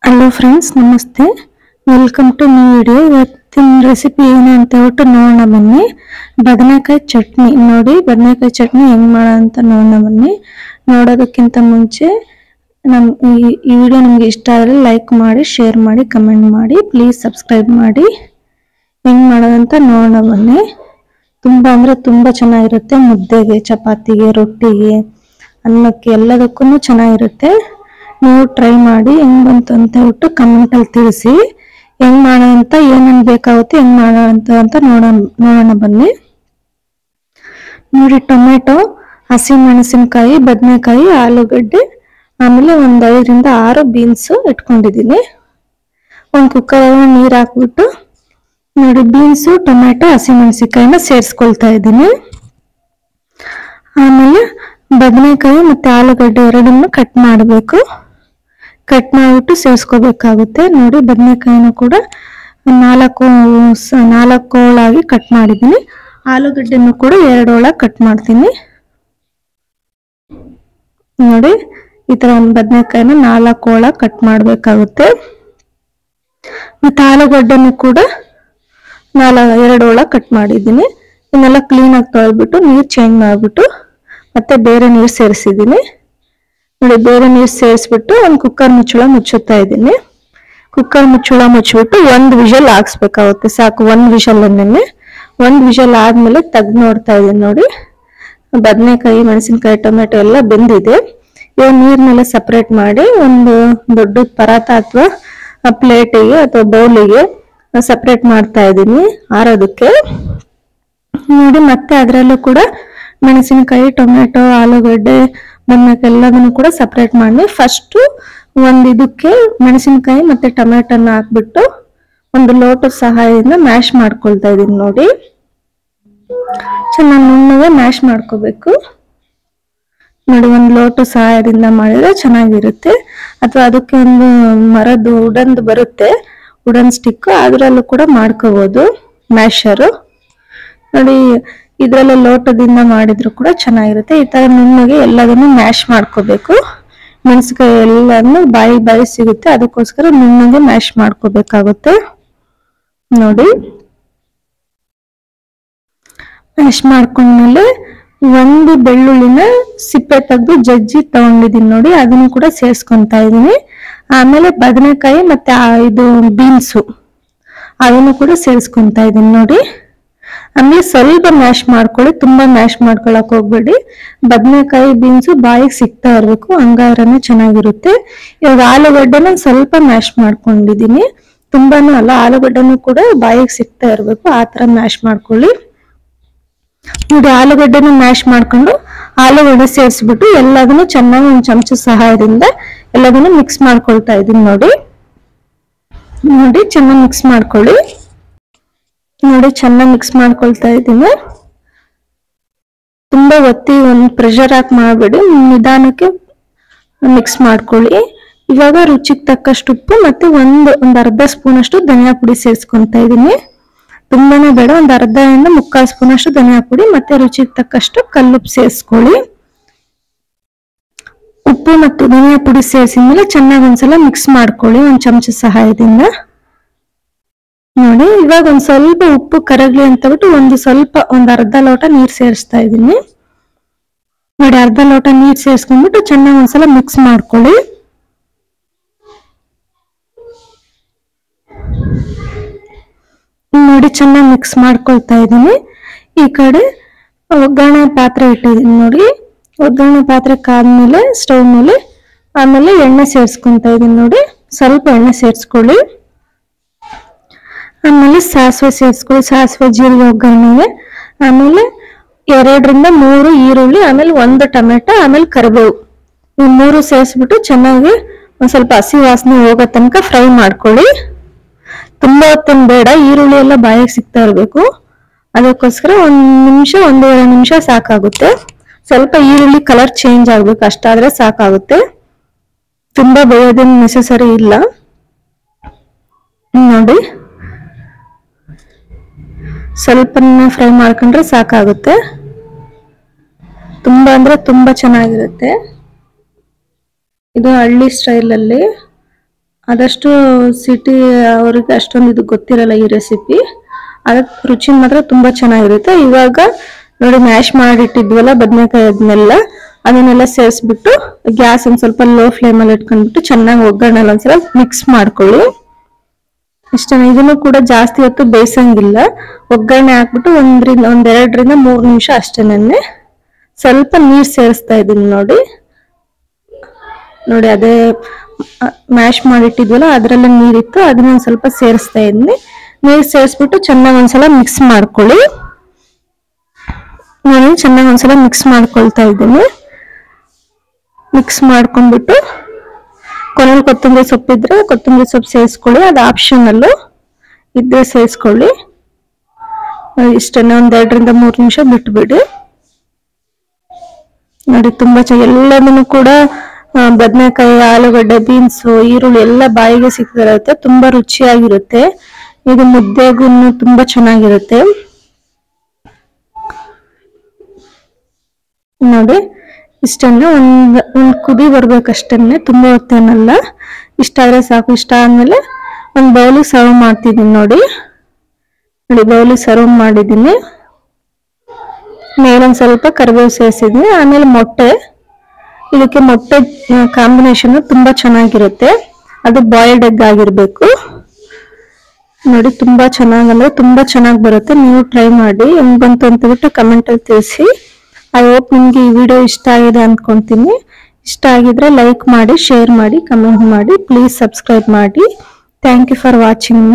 Hello friends, ನಮಸ್ತೆ. Welcome to new video. ಇವತ್ತಿನ recipe ಏನು ಅಂತ ಹೇಳ್ಬಿಟ್ಟು ನೋಡೋಣ ಬನ್ನಿ. ಬದನೆಕಾಯಿ ಚಟ್ನಿ ನೋಡಿ. ಬದನೆಕಾಯಿ ಚಟ್ನಿ ಹೆಂಗ್ ಮಾಡೋ ಅಂತ ನೋಡೋಣ ಬನ್ನಿ. ನೋಡೋದಕ್ಕಿಂತ ಮುಂಚೆ ಈ ವಿಡಿಯೋ ನಿಮ್ಗೆ ಇಷ್ಟ ಆದರೆ ಲೈಕ್ ಮಾಡಿ, ಶೇರ್ ಮಾಡಿ, ಕಮೆಂಟ್ ಮಾಡಿ, ಪ್ಲೀಸ್ ಸಬ್ಸ್ಕ್ರೈಬ್ ಮಾಡಿ. ಹೆಂಗ್ ಮಾಡೋದಂತ ನೋಡೋಣ ಬನ್ನಿ. ತುಂಬ ಅಂದರೆ ತುಂಬ ಚೆನ್ನಾಗಿರುತ್ತೆ. ಮುದ್ದೆಗೆ, ಚಪಾತಿಗೆ, ರೊಟ್ಟಿಗೆ, ಅನ್ನಕ್ಕೆ ಎಲ್ಲದಕ್ಕೂ ಚೆನ್ನಾಗಿರುತ್ತೆ. ನೀವು ಟ್ರೈ ಮಾಡಿ ಹೆಂಗ್ ಬಂತು ಅಂತ ಹೇಳ್ಬಿಟ್ಟು ಕಮೆಂಟ್ ಅಲ್ಲಿ ತಿಳಿಸಿ. ಹೆಂಗ್ ಮಾಡೋಣ ಅಂತ, ಏನೇನ್ ಬೇಕಾಗುತ್ತೆ, ಹೆಂಗ್ ಮಾಡೋಣ ಅಂತ ನೋಡೋಣ ಬನ್ನಿ. ನೋಡಿ, ಟೊಮೆಟೊ, ಹಸಿಮೆಣಸಿನಕಾಯಿ, ಬದನೆಕಾಯಿ, ಆಲೂಗಡ್ಡೆ, ಆಮೇಲೆ ಒಂದ್ 5 ರಿಂದ 6 ಬೀನ್ಸ್ ಇಟ್ಕೊಂಡಿದೀನಿ. ಒಂದ್ ಕುಕ್ಕರ್ ನೀರ್ ಹಾಕ್ಬಿಟ್ಟು ನೋಡಿ ಬೀನ್ಸ್, ಟೊಮೆಟೊ, ಹಸಿಮೆಣಸಿನಕಾಯಿನ ಸೇರಿಸ್ಕೊಳ್ತಾ ಇದ್ದೀನಿ. ಆಮೇಲೆ ಬದನೆಕಾಯಿ ಮತ್ತೆ ಆಲೂಗಡ್ಡೆ ಎರಡನ್ನು ಕಟ್ ಮಾಡಬೇಕು. ಕಟ್ ಮಾಡಿಬಿಟ್ಟು ಸೇರಿಸ್ಕೋಬೇಕಾಗುತ್ತೆ. ನೋಡಿ, ಬದನೆಕಾಯಿನ ಕೂಡ 4 ಹೋಳಾಗಿ ಕಟ್ ಮಾಡಿದ್ದೀನಿ. ಆಲೂಗಡ್ಡೆನೂ ಕೂಡ 2 ಹೋಳಾಗಿ ಕಟ್ ಮಾಡ್ತೀನಿ. ನೋಡಿ, ಈ ತರ ಬದನೆಕಾಯಿನ 4 ಹೋಳಾಗಿ ಕಟ್ ಮಾಡ್ಬೇಕಾಗುತ್ತೆ. ಮತ್ತೆ ಆಲೂಗಡ್ಡೆನೂ ಕೂಡ 2 ಹೋಳಾಗಿ ಕಟ್ ಮಾಡಿದ್ದೀನಿ. ಇನ್ನೆಲ್ಲ ಕ್ಲೀನ್ ಆಗಿ ತೊಳೆದ್ಬಿಟ್ಟು ನೀರು ಚೇಂಜ್ ಮಾಡ್ಬಿಟ್ಟು ಮತ್ತೆ ಬೇರೆ ನೀರು ಸೇರಿಸಿದ್ದೀನಿ. ನೋಡಿ, ಬೇರೆ ನೀರು ಸೇರಿಸ್ಬಿಟ್ಟು ಒಂದು ಕುಕ್ಕರ್ ಮುಚ್ಚಳ ಮುಚ್ಚುತ್ತಾ ಇದ್ದೀನಿ. ಕುಕ್ಕರ್ ಮುಚ್ಚಳ ಮುಚ್ಚಿಬಿಟ್ಟು 1 ವಿಷಲ್ ಹಾಕ್ಸ್ಬೇಕಾಗುತ್ತೆ. ಸಾಕು, 1 ವಿಷಲ್ ಅನ್ನೇ. 1 ವಿಷಲ್ ಆದ್ಮೇಲೆ ತೆಗ್ದು ನೋಡ್ತಾ ಇದ್ದೀನಿ. ನೋಡಿ, ಬದನೆಕಾಯಿ, ಮೆಣಸಿನಕಾಯಿ, ಟೊಮೆಟೊ ಎಲ್ಲ ಬೆಂದಿದೆ. ಇವಾಗ ನೀರ್ನೆಲ್ಲ ಸಪ್ರೇಟ್ ಮಾಡಿ ಒಂದು ದೊಡ್ಡ ಪರಾತ ಅಥವಾ ಪ್ಲೇಟಿಗೆ ಅಥವಾ ಬೌಲಿಗೆ ಸಪ್ರೇಟ್ ಮಾಡ್ತಾ ಇದ್ದೀನಿ ಆರೋದಕ್ಕೆ. ನೋಡಿ, ಮತ್ತೆ ಅದರಲ್ಲೂ ಕೂಡ ಮೆಣಸಿನಕಾಯಿ, ಟೊಮೆಟೊ, ಆಲೂಗಡ್ಡೆ, ಬದನೆಕಾಯಿ ಎಲ್ಲದನ್ನು ಕೂಡ ಸಪ್ರೇಟ್ ಮಾಡಿ ಫಸ್ಟ್ ಇದಕ್ಕೆ ಮೆಣಸಿನಕಾಯಿ ಮತ್ತೆ ಟೊಮೆಟೊನ ಹಾಕ್ಬಿಟ್ಟು ಒಂದು ಲೋಟದ ಸಹಾಯದಿಂದ ಮ್ಯಾಶ್ ಮಾಡ್ಕೊಳ್ತಾ ಇದೀನಿ. ನೋಡಿ, ಚೆನ್ನಾಗಿ ನುಣ್ಣಗೆ ಮ್ಯಾಶ್ ಮಾಡ್ಕೋಬೇಕು. ನೋಡಿ, ಒಂದು ಲೋಟ ಸಹಾಯದಿಂದ ಮಾಡಿದ್ರೆ ಚೆನ್ನಾಗಿರುತ್ತೆ. ಅಥವಾ ಅದಕ್ಕೆ ಒಂದು ಮರದ್ದು ಉಡನ್ದು ಬರುತ್ತೆ, ಉಡನ್ ಸ್ಟಿಕ್, ಅದರಲ್ಲೂ ಕೂಡ ಮಾಡ್ಕೋಬಹುದು ಮ್ಯಾಶರು. ನೋಡಿ, ಇದ್ರಲ್ಲ ಲೋಟದಿಂದ ಮಾಡಿದ್ರು ಕೂಡ ಚೆನ್ನಾಗಿರುತ್ತೆ. ಈ ತರ ನುಣ್ಣಗೆ ಎಲ್ಲದನ್ನು ಮ್ಯಾಶ್ ಮಾಡ್ಕೋಬೇಕು. ಮೆಣಸಿನಕಾಯಿ ಎಲ್ಲಾನು ಬಾಯಿ ಸಿಗುತ್ತೆ, ಅದಕ್ಕೋಸ್ಕರ ನುಣ್ಣಗೆ ಮ್ಯಾಶ್ ಮಾಡ್ಕೋಬೇಕಾಗುತ್ತೆ. ನೋಡಿ, ಮ್ಯಾಶ್ ಮಾಡ್ಕೊಂಡ್ಮೇಲೆ ಒಂದು ಬೆಳ್ಳುಳ್ಳಿನ ಸಿಪ್ಪೆ ತೆಗೆದು ಜಜ್ಜಿ ತಗೊಂಡಿದ್ದೀನಿ. ನೋಡಿ, ಅದನ್ನು ಕೂಡ ಸೇರಿಸ್ಕೊಂತಾ ಇದೀನಿ. ಆಮೇಲೆ ಬದನೆಕಾಯಿ ಮತ್ತೆ ಇದು ಬೀನ್ಸು ಅದನ್ನು ಕೂಡ ಸೇರಿಸ್ಕೊಂತಾ ಇದೀನಿ. ನೋಡಿ, ಆಮೇಲೆ ಸ್ವಲ್ಪ ಮ್ಯಾಶ್ ಮಾಡ್ಕೊಳ್ಳಿ, ತುಂಬಾ ಮ್ಯಾಶ್ ಮಾಡ್ಕೊಳಕ್ ಹೋಗ್ಬೇಡಿ. ಬದನೆಕಾಯಿ, ಬೀನ್ಸು ಬಾಯಿಗೆ ಸಿಗ್ತಾ ಇರ್ಬೇಕು, ಹಂಗಾದ್ರೇ ಚೆನ್ನಾಗಿರುತ್ತೆ. ಇವಾಗ ಆಲೂಗಡ್ಡೆನ ಸ್ವಲ್ಪ ಮ್ಯಾಶ್ ಮಾಡ್ಕೊಂಡಿದೀನಿ, ತುಂಬಾನು ಅಲ್ಲ, ಆಲೂಗಡ್ಡೆನೂ ಕೂಡ ಬಾಯಿಗೆ ಸಿಗ್ತಾ ಇರ್ಬೇಕು, ಆ ತರ ಮ್ಯಾಶ್ ಮಾಡ್ಕೊಳ್ಳಿ. ನೋಡಿ, ಆಲೂಗಡ್ಡೆನ ಮ್ಯಾಶ್ ಮಾಡ್ಕೊಂಡು ಆಲೂಗಡ್ಡೆ ಸೇರಿಸ್ಬಿಟ್ಟು ಎಲ್ಲದನ್ನು ಚೆನ್ನಾಗಿ ಒಂದು ಚಮಚ ಸಹಾಯದಿಂದ ಎಲ್ಲದನ್ನು ಮಿಕ್ಸ್ ಮಾಡ್ಕೊಳ್ತಾ ಇದೀನಿ. ನೋಡಿ, ಚೆನ್ನಾಗಿ ಮಿಕ್ಸ್ ಮಾಡ್ಕೊಳ್ಳಿ. ನೋಡಿ, ಚೆನ್ನಾಗಿ ಮಿಕ್ಸ್ ಮಾಡ್ಕೊಳ್ತಾ ಇದ್ದೀನಿ. ತುಂಬಾ ಒತ್ತಿ ಒಂದು ಪ್ರೆಷರ್ ಹಾಕಿ ಮಾಡಬೇಡಿ, ನಿಧಾನಕ್ಕೆ ಮಿಕ್ಸ್ ಮಾಡ್ಕೊಳ್ಳಿ. ಇವಾಗ ರುಚಿಗೆ ತಕ್ಕಷ್ಟು ಉಪ್ಪು ಮತ್ತೆ ಒಂದು ಅರ್ಧ ಸ್ಪೂನ್ ಅಷ್ಟು ಧನಿಯಾ ಪುಡಿ ಸೇರಿಸ್ಕೊಂತಾ ಇದ್ದೀನಿ. ತುಂಬಾನೇ ಬೇಡ, ಒಂದು ಅರ್ಧದಿಂದ 3/4 ಸ್ಪೂನ್ ಅಷ್ಟು ಧನಿಯಾ ಪುಡಿ ಮತ್ತೆ ರುಚಿಗೆ ತಕ್ಕಷ್ಟು ಕಲ್ಲುಪ್ಪು ಸೇರಿಸ್ಕೊಳ್ಳಿ. ಉಪ್ಪು ಮತ್ತು ಧನಿಯಾ ಪುಡಿ ಸೇರಿಸಿದ್ಮೇಲೆ ಚೆನ್ನಾಗಿ ಒಂದ್ಸಲ ಮಿಕ್ಸ್ ಮಾಡ್ಕೊಳ್ಳಿ ಒಂದು ಚಮಚ ಸಹಾಯದಿಂದ. ನೋಡಿ, ಇವಾಗ ಒಂದ್ ಸ್ವಲ್ಪ ಉಪ್ಪು ಕರಗ್ಲಿ ಅಂತ ಬಿಟ್ಟು ಒಂದು ಅರ್ಧ ಲೋಟ ನೀರ್ ಸೇರಿಸ್ತಾ ಇದ್ದೀನಿ. ನೋಡಿ, ಅರ್ಧ ಲೋಟ ನೀರ್ ಸೇರಿಸ್ಕೊಂಡ್ಬಿಟ್ಟು ಚೆನ್ನಾಗಿ ಒಂದ್ಸಲ ಮಿಕ್ಸ್ ಮಾಡ್ಕೊಳ್ಳಿ. ನೋಡಿ, ಚೆನ್ನಾಗಿ ಮಿಕ್ಸ್ ಮಾಡ್ಕೊಳ್ತಾ ಇದ್ದೀನಿ. ಈ ಕಡೆ ಒಗ್ಗರಣೆ ಪಾತ್ರೆ ಇಟ್ಟಿದ್ದೀನಿ. ನೋಡಿ, ಒಗ್ಗರಣೆ ಪಾತ್ರೆ ಕಾದ್ಮೇಲೆ ಸ್ಟವ್ ಮೇಲೆ ಆಮೇಲೆ ಎಣ್ಣೆ ಸೇರಿಸ್ಕೊಂತಾ ಇದ್ದೀನಿ. ನೋಡಿ, ಸ್ವಲ್ಪ ಎಣ್ಣೆ ಸೇರಿಸ್ಕೊಳ್ಳಿ. ಆಮೇಲೆ ಸಾಸಿವೆ ಸೇರಿಸ್ಕೊಳ್ಳಿ, ಸಾಸಿವೆ ಜೀರಿಗೆ ಒಗ್ಗರಣೆಗೆ. ಆಮೇಲೆ 2 ರಿಂದ 3 ಈರುಳ್ಳಿ, ಆಮೇಲೆ 1 ಟೊಮೆಟೊ, ಆಮೇಲೆ ಕರಿಬೇವು, ಈ 3 ಸೇರಿಸ್ಬಿಟ್ಟು ಚೆನ್ನಾಗಿ ಒಂದ್ ಸ್ವಲ್ಪ ಹಸಿ ವಾಸನೆ ಹೋಗೋ ತನಕ ಫ್ರೈ ಮಾಡ್ಕೊಳ್ಳಿ. ತುಂಬಾ ಹೊತ್ತೇನು ಬೇಡ, ಈರುಳ್ಳಿ ಎಲ್ಲ ಬಾಯಿಗೆ ಸಿಗ್ತಾ ಇರ್ಬೇಕು, ಅದಕ್ಕೋಸ್ಕರ 1 ನಿಮಿಷ 1.5 ನಿಮಿಷ ಸಾಕಾಗುತ್ತೆ. ಸ್ವಲ್ಪ ಈರುಳ್ಳಿ ಕಲರ್ ಚೇಂಜ್ ಆಗ್ಬೇಕು, ಅಷ್ಟಾದ್ರೆ ಸಾಕಾಗುತ್ತೆ. ತುಂಬಾ ಬೇಯೋದೇನು ನೆಸೆಸರಿ ಇಲ್ಲ. ನೋಡಿ, ಸ್ವಲ್ಪ ಫ್ರೈ ಮಾಡ್ಕೊಂಡ್ರೆ ಸಾಕಾಗುತ್ತೆ. ತುಂಬಾ ಅಂದ್ರೆ ತುಂಬಾ ಚೆನ್ನಾಗಿರುತ್ತೆ. ಇದು ಹಳ್ಳಿ ಸ್ಟೈಲ್ ಅಲ್ಲಿ ಆದಷ್ಟು ಸಿಟಿ ಅವ್ರಿಗೆ ಅಷ್ಟೊಂದು ಇದು ಗೊತ್ತಿರಲ್ಲ ಈ ರೆಸಿಪಿ. ಅದಕ್ಕೆ ರುಚಿ ಮಾತ್ರ ತುಂಬಾ ಚೆನ್ನಾಗಿರುತ್ತೆ. ಇವಾಗ ನೋಡಿ ಮ್ಯಾಶ್ ಮಾಡಿಟ್ಟಿದ್ವಲ್ಲ ಬದನೆಕಾಯಿ ಅದನ್ನೆಲ್ಲ ಸೇರಿಸ್ಬಿಟ್ಟು ಗ್ಯಾಸ್ ಒಂದ್ ಸ್ವಲ್ಪ ಲೋ ಫ್ಲೇಮಲ್ಲಿ ಇಟ್ಕೊಂಡ್ಬಿಟ್ಟು ಚೆನ್ನಾಗಿ ಒಗ್ಗರಣೆ ಒಂದ್ಸಲ ಮಿಕ್ಸ್ ಮಾಡ್ಕೊಳ್ಳಿ. ಇಷ್ಟ. ಇದನ್ನು ಕೂಡ ಜಾಸ್ತಿ ಹೊತ್ತು ಬೇಯಿಸಂಗಿಲ್ಲ. ಒಗ್ಗರಣೆ ಹಾಕ್ಬಿಟ್ಟು 1-2 3 ನಿಮಿಷ ಅಷ್ಟೇನೆ. ಸ್ವಲ್ಪ ನೀರ್ ಸೇರಿಸ್ತಾ ಇದೀನಿ ನೋಡಿ. ಅದೇ ಮ್ಯಾಶ್ ಮಾಡಿಟ್ಟಿದ್ವಲ್ಲ ಅದ್ರಲ್ಲೇ ನೀರಿತ್ತು, ಅದನ್ನ ಸ್ವಲ್ಪ ಸೇರಿಸ್ತಾ ಇದೀನಿ. ನೀರ್ ಸೇರಿಸ್ಬಿಟ್ಟು ಚೆನ್ನಾಗಿ ಒಂದ್ಸಲ ಮಿಕ್ಸ್ ಮಾಡ್ಕೊಳ್ಳಿ. ನಾನು ಚೆನ್ನಾಗಿ ಒಂದ್ಸಲ ಮಿಕ್ಸ್ ಮಾಡ್ಕೊಳ್ತಾ ಇದ್ದೀನಿ. ಮಿಕ್ಸ್ ಮಾಡ್ಕೊಂಡ್ಬಿಟ್ಟು ಕೊನೆಯಲ್ಲಿ ಕೊತ್ತಂಬರಿ ಸೊಪ್ಪಿದ್ರೆ ಕೊತ್ತಂಬರಿ ಸೊಪ್ಪು ಸೇರಿಸ್ಕೊಳ್ಳಿ, ಅದು ಆಪ್ಷನಲ್ ಇದ್ರೆ ಸೇರಿಸ್ಕೊಳ್ಳಿ. ಇಷ್ಟನ್ನ 1-2 ನಿಮಿಷ ಬಿಟ್ಬಿಡಿ. ನೋಡಿ ತುಂಬಾ ಎಲ್ಲದನ್ನು ಕೂಡ ಬದನೆಕಾಯಿ, ಆಲೂಗಡ್ಡೆ, ಬೀನ್ಸು, ಈರುಳ್ಳಿ ಎಲ್ಲ ಬಾಯಿಗೆ ಸಿಕ್ಕಿರುತ್ತೆ. ತುಂಬಾ ರುಚಿಯಾಗಿರುತ್ತೆ. ಇದು ಮುದ್ದೆಗೂ ತುಂಬಾ ಚೆನ್ನಾಗಿರುತ್ತೆ. ನೋಡಿ ಇಷ್ಟನ್ನ ಒಂದ್ ಕುದಿ ಬರ್ಬೇಕಷ್ಟೇನೆ, ತುಂಬಾ ಹೊತ್ತೇನಲ್ಲ. ಇಷ್ಟ ಆದ್ರೆ ಸಾಕು. ಇಷ್ಟ ಆದ್ಮೇಲೆ ಒಂದ್ ಬೌಲಿಗೆ ಸರ್ವ್ ಮಾಡ್ತಿದ್ದೀನಿ ನೋಡಿ. ಬೌಲಿಗೆ ಸರ್ವ್ ಮಾಡಿದ್ದೀನಿ. ಮೇಲೊಂದ್ ಸ್ವಲ್ಪ ಕರಿಬೇವು ಸೇರಿಸಿದ್ನಿ. ಆಮೇಲೆ ಮೊಟ್ಟೆ, ಇದಕ್ಕೆ ಮೊಟ್ಟೆ ಕಾಂಬಿನೇಷನ್ ತುಂಬಾ ಚೆನ್ನಾಗಿರುತ್ತೆ. ಅದು ಬಾಯ್ಲ್ಡ್ ಎಗ್ ಆಗಿರ್ಬೇಕು ನೋಡಿ. ತುಂಬಾ ಚೆನ್ನಾಗಿ ಬರುತ್ತೆ. ನೀವು ಟ್ರೈ ಮಾಡಿ, ಹೆಂಗ್ ಬಂತು ಅಂತ ಬಿಟ್ಟು ಕಮೆಂಟ್ ಅಲ್ಲಿ ತಿಳಿಸಿ. ಐ ಹೋಪ್ ನಿಮ್ಗೆ ಈ ವಿಡಿಯೋ ಇಷ್ಟ ಆಗಿದೆ ಅನ್ಕೊಂತೀನಿ. ಇಷ್ಟ ಆಗಿದ್ರೆ ಲೈಕ್ ಮಾಡಿ, ಶೇರ್ ಮಾಡಿ, ಕಮೆಂಟ್ ಮಾಡಿ, ಪ್ಲೀಸ್ ಸಬ್ಸ್ಕ್ರೈಬ್ ಮಾಡಿ. Thank you for watching.